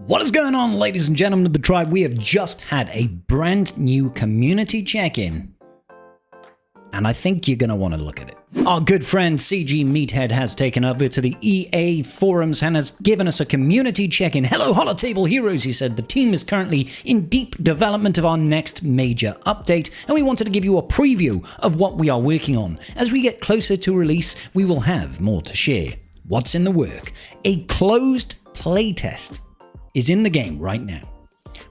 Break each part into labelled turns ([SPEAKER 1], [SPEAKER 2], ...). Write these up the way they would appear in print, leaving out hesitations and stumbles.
[SPEAKER 1] What is going on, ladies and gentlemen of the tribe? We have just had a brand new community check-in, and I think you're going to want to look at it. Our good friend CG Meathead has taken over to the EA forums and has given us a community check-in. Hello, Holotable Heroes, he said. The team is currently in deep development of our next major update, and we wanted to give you a preview of what we are working on. As we get closer to release, we will have more to share. What's in the work? A closed playtest is in the game right now.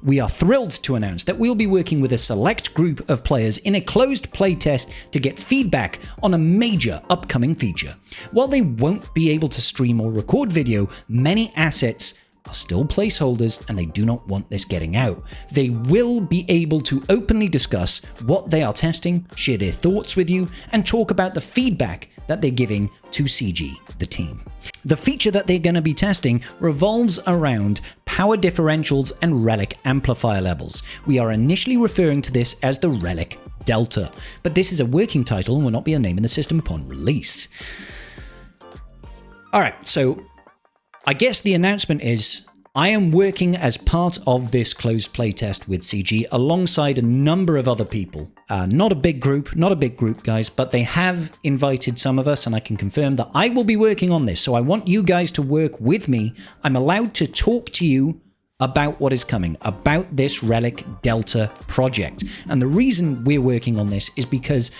[SPEAKER 1] We are thrilled to announce that we'll be working with a select group of players in a closed playtest to get feedback on a major upcoming feature. While they won't be able to stream or record video, many assets are still placeholders and they do not want this getting out. They will be able to openly discuss what they are testing, share their thoughts with you, and talk about the feedback that they're giving to CG, the team. The feature that they're going to be testing revolves around power differentials and Relic amplifier levels. We are initially referring to this as the Relic Delta, but this is a working title and will not be a name in the system upon release. Alright, so I guess the announcement is I am working as part of this closed playtest with CG alongside a number of other people. Not a big group, guys, but they have invited some of us, and I can confirm that I will be working on this. So I want you guys to work with me. I'm allowed to talk to you about what is coming, about this Relic Delta project. And the reason we're working on this is because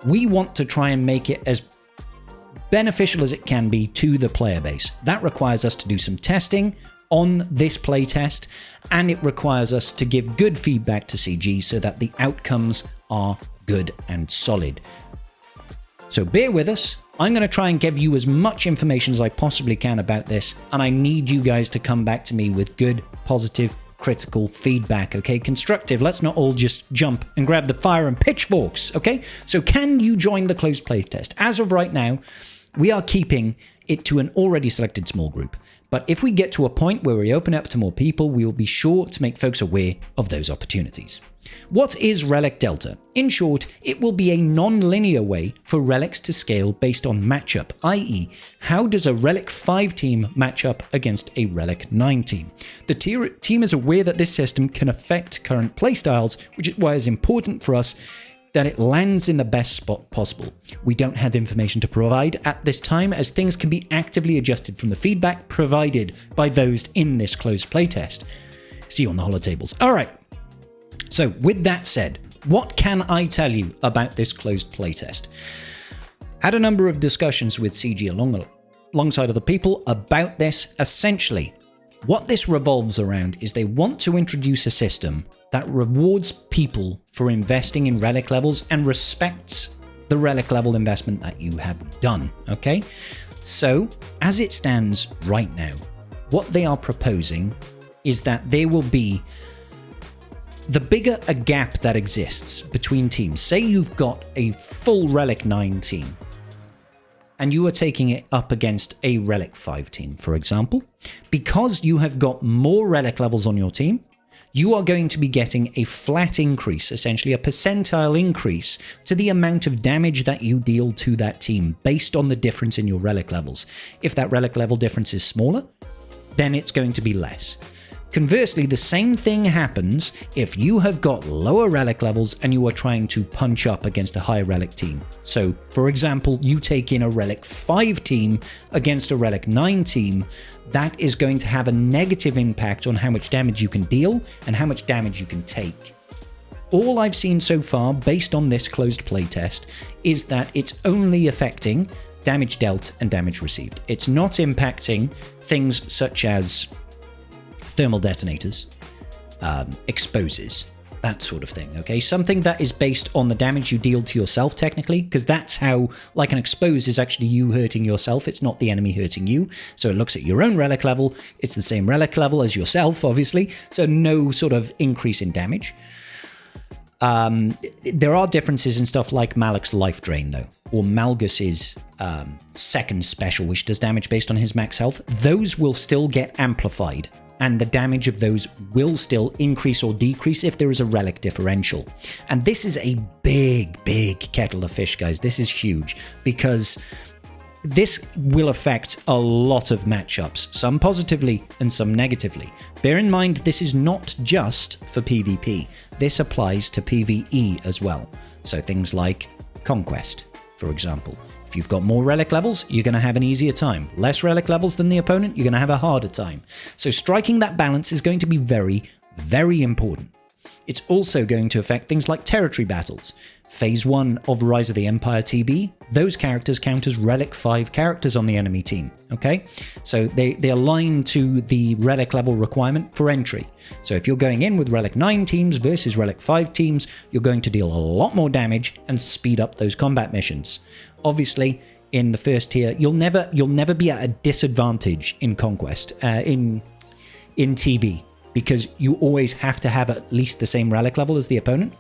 [SPEAKER 1] we want to try and make it as beneficial as it can be to the player base. That requires us to do some testing on this playtest, and it requires us to give good feedback to CG so that the outcomes are good and solid. So bear with us. I'm going to try and give you as much information as I possibly can about this, and I need you guys to come back to me with good, positive, critical feedback, okay? Constructive. Let's not all just jump and grab the fire and pitchforks, okay? So can you join the closed playtest? As of right now, we are keeping it to an already selected small group. But if we get to a point where we open up to more people, we will be sure to make folks aware of those opportunities. What is Relic Delta? In short, it will be a non-linear way for relics to scale based on matchup, i.e., how does a Relic 5 team match up against a Relic 9 team? The team is aware that this system can affect current playstyles, which is why it's important for us that it lands in the best spot possible. We don't have information to provide at this time, as things can be actively adjusted from the feedback provided by those in this closed playtest. See you on the holotables. All right. So with that said, what can I tell you about this closed playtest? Had a number of discussions with CG alongside other people about this. Essentially, what this revolves around is they want to introduce a system that rewards people for investing in Relic levels and respects the Relic level investment that you have done, okay? So, as it stands right now, what they are proposing is that there will be the bigger a gap that exists between teams. Say you've got a full Relic 9 team, and you are taking it up against a Relic 5 team, for example. Because you have got more Relic levels on your team, you are going to be getting a flat increase, essentially a percentile increase to the amount of damage that you deal to that team based on the difference in your Relic levels. If that Relic level difference is smaller, then it's going to be less. Conversely, the same thing happens if you have got lower Relic levels and you are trying to punch up against a high Relic team. So, for example, you take in a Relic 5 team against a Relic 9 team, that is going to have a negative impact on how much damage you can deal and how much damage you can take. All I've seen so far, based on this closed playtest, is that it's only affecting damage dealt and damage received. It's not impacting things such as thermal detonators, exposes, that sort of thing, okay? Something that is based on the damage you deal to yourself, technically, because that's how, like, an expose is actually you hurting yourself. It's not the enemy hurting you. So it looks at your own Relic level. It's the same Relic level as yourself, obviously. So no sort of increase in damage. There are differences in stuff like Malak's Life Drain, though, or Malgus's second special, which does damage based on his max health. Those will still get amplified, and the damage of those will still increase or decrease if there is a Relic differential. And this is a big kettle of fish, guys. This is huge, because this will affect a lot of matchups, some positively and some negatively. Bear in mind, this is not just for PvP. This applies to PvE as well. So things like Conquest, for example. If you've got more relic levels, you're going to have an easier time. Less relic levels than the opponent, you're going to have a harder time. So striking that balance is going to be very, very important. It's also going to affect things like territory battles. Phase 1 of Rise of the Empire TB, those characters count as Relic 5 characters on the enemy team, okay? So they align to the Relic level requirement for entry. So if you're going in with Relic 9 teams versus Relic 5 teams, you're going to deal a lot more damage and speed up those combat missions. Obviously, in the first tier, you'll never be at a disadvantage in Conquest, in TB, because you always have to have at least the same relic level as the opponent.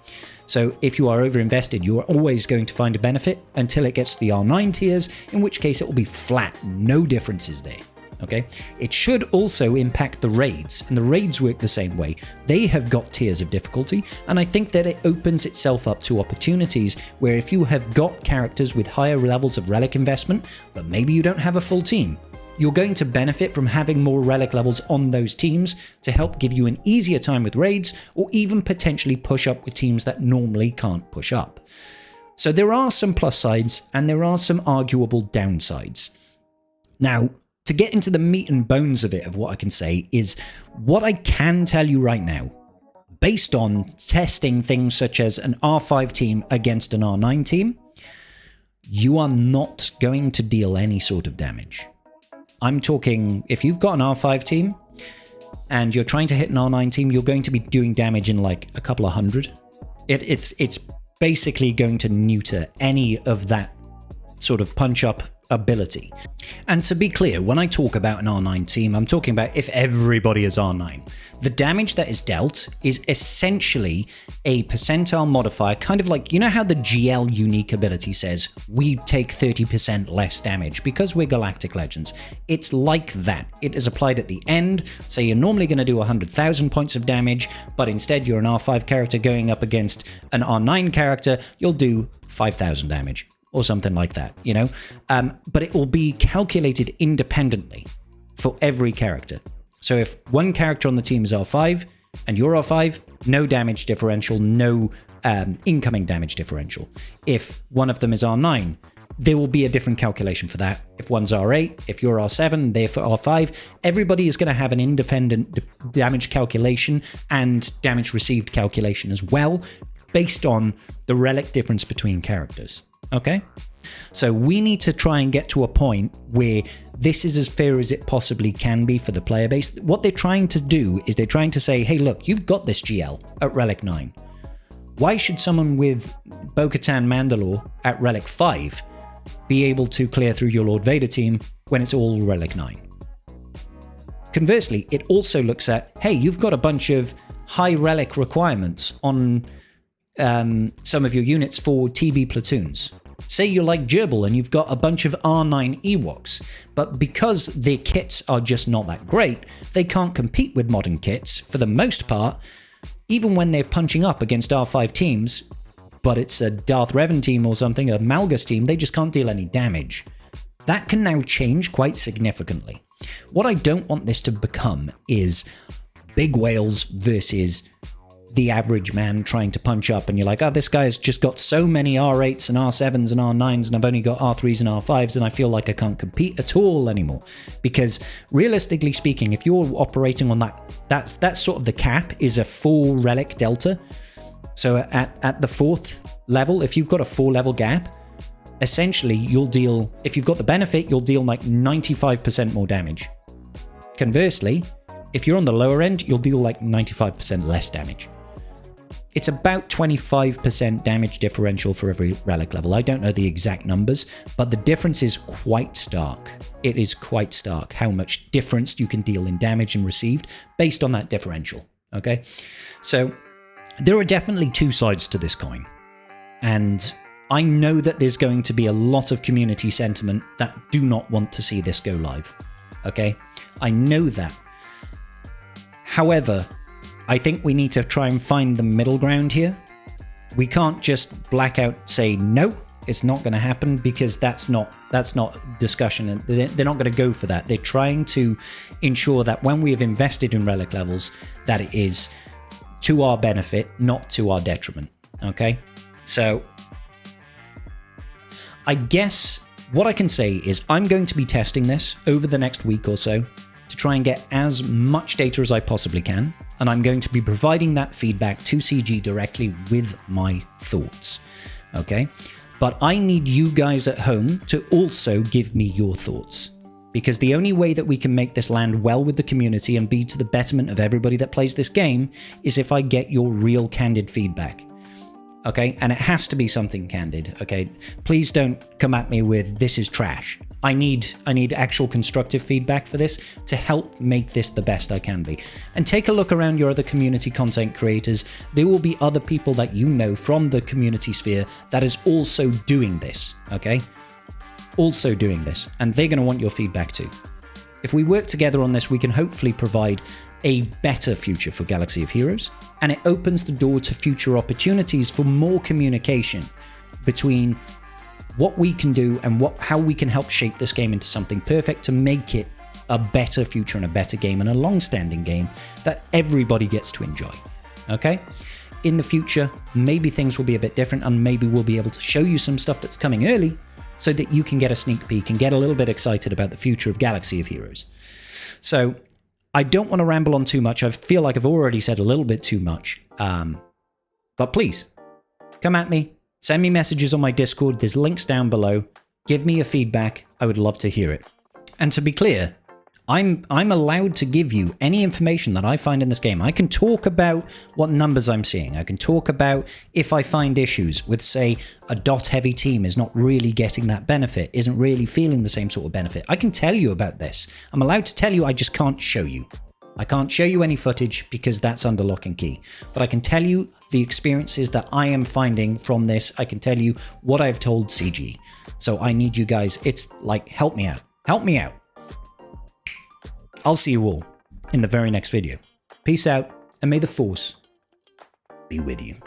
[SPEAKER 1] So if you are overinvested, you are always going to find a benefit until it gets to the R9 tiers, in which case it will be flat, no differences there. Okay, it should also impact the raids, and the raids work the same way. They have got tiers of difficulty, and I think that it opens itself up to opportunities where if you have got characters with higher levels of relic investment, but maybe you don't have a full team, you're going to benefit from having more relic levels on those teams to help give you an easier time with raids, or even potentially push up with teams that normally can't push up. So there are some plus sides and there are some arguable downsides. Now, to get into the meat and bones of it, of what I can say is what I can tell you right now, based on testing things such as an R5 team against an R9 team, you are not going to deal any sort of damage. I'm talking, if you've got an R5 team and you're trying to hit an R9 team, you're going to be doing damage in like a couple of hundred. It's basically going to neuter any of that sort of punch-up ability. And to be clear, when I talk about an R9 team, I'm talking about if everybody is R9. The damage that is dealt is essentially a percentile modifier, kind of like, you know how the GL unique ability says, we take 30% less damage because we're Galactic Legends. It's like that. It is applied at the end, so you're normally going to do 100,000 points of damage, but instead you're an R5 character going up against an R9 character, you'll do 5,000 damage. Or something like that, you know? But it will be calculated independently for every character. So if one character on the team is R5 and you're R5, no damage differential, no incoming damage differential. If one of them is R9, there will be a different calculation for that. If one's R8, if you're R7, they're for R5, everybody is going to have an independent damage calculation and damage received calculation as well, based on the relic difference between characters. Okay, so we need to try and get to a point where this is as fair as it possibly can be for the player base. What they're trying to do is they're trying to say, hey, look, you've got this GL at Relic 9. Why should someone with Bo-Katan Mandalore at Relic 5 be able to clear through your Lord Vader team when it's all Relic 9? Conversely, it also looks at, hey, you've got a bunch of high relic requirements on some of your units for TB platoons. Say you're like Gerbil and you've got a bunch of R9 Ewoks, but because their kits are just not that great, they can't compete with modern kits for the most part, even when they're punching up against R5 teams, but it's a Darth Revan team or something, a Malgus team, they just can't deal any damage. That can now change quite significantly. What I don't want this to become is big whales versus the average man trying to punch up, and you're like, oh, this guy's just got so many R8s and R7s and R9s, and I've only got R3s and R5s, and I feel like I can't compete at all anymore. Because realistically speaking, if you're operating on that's sort of the cap, is a 4 relic delta. So at the 4th level, if you've got a 4-level gap, essentially you'll deal, if you've got the benefit, you'll deal like 95% more damage. Conversely, if you're on the lower end, you'll deal like 95% less damage. It's about 25% damage differential for every relic level. I don't know the exact numbers, but the difference is quite stark. It is quite stark how much difference you can deal in damage and received based on that differential, okay? So there are definitely two sides to this coin. And I know that there's going to be a lot of community sentiment that do not want to see this go live, okay? I know that. However, I think we need to try and find the middle ground here. We can't just black out say, no, It's not going to happen because that's not discussion, and they're not going to go for that. They're trying to ensure that when we have invested in relic levels, that it is to our benefit, not to our detriment. Okay, so I guess what I can say is I'm going to be testing this over the next week or so to try and get as much data as I possibly can, and I'm going to be providing that feedback to CG directly with my thoughts. Okay, but I need you guys at home to also give me your thoughts, because the only way that we can make this land well with the community and be to the betterment of everybody that plays this game is if I get your real candid feedback. Okay, and it has to be something candid. Okay, please don't come at me with this is trash. I need actual constructive feedback for this to help make this the best I can be. And take a look around your other community content creators. There will be other people that you know from the community sphere that is also doing this. Okay, also doing this, and they're going to want your feedback too. If we work together on this, we can hopefully provide a better future for Galaxy of Heroes, and it opens the door to future opportunities for more communication between what we can do and how we can help shape this game into something perfect to make it a better future and a better game and a long-standing game that everybody gets to enjoy. Okay? In the future, maybe things will be a bit different, and maybe we'll be able to show you some stuff that's coming early so that you can get a sneak peek and get a little bit excited about the future of Galaxy of Heroes. So I don't want to ramble on too much. I feel like I've already said a little bit too much. But please, come at me. Send me messages on my Discord. There's links down below. Give me your feedback. I would love to hear it. And to be clear, I'm allowed to give you any information that I find in this game. I can talk about what numbers I'm seeing. I can talk about if I find issues with, say, a dot-heavy team is not really getting that benefit, isn't really feeling the same sort of benefit. I can tell you about this. I'm allowed to tell you, I just can't show you. I can't show you any footage because that's under lock and key. But I can tell you the experiences that I am finding from this. I can tell you what I've told CG. So I need you guys, it's like, help me out. Help me out. I'll see you all in the very next video. Peace out, and may the Force be with you.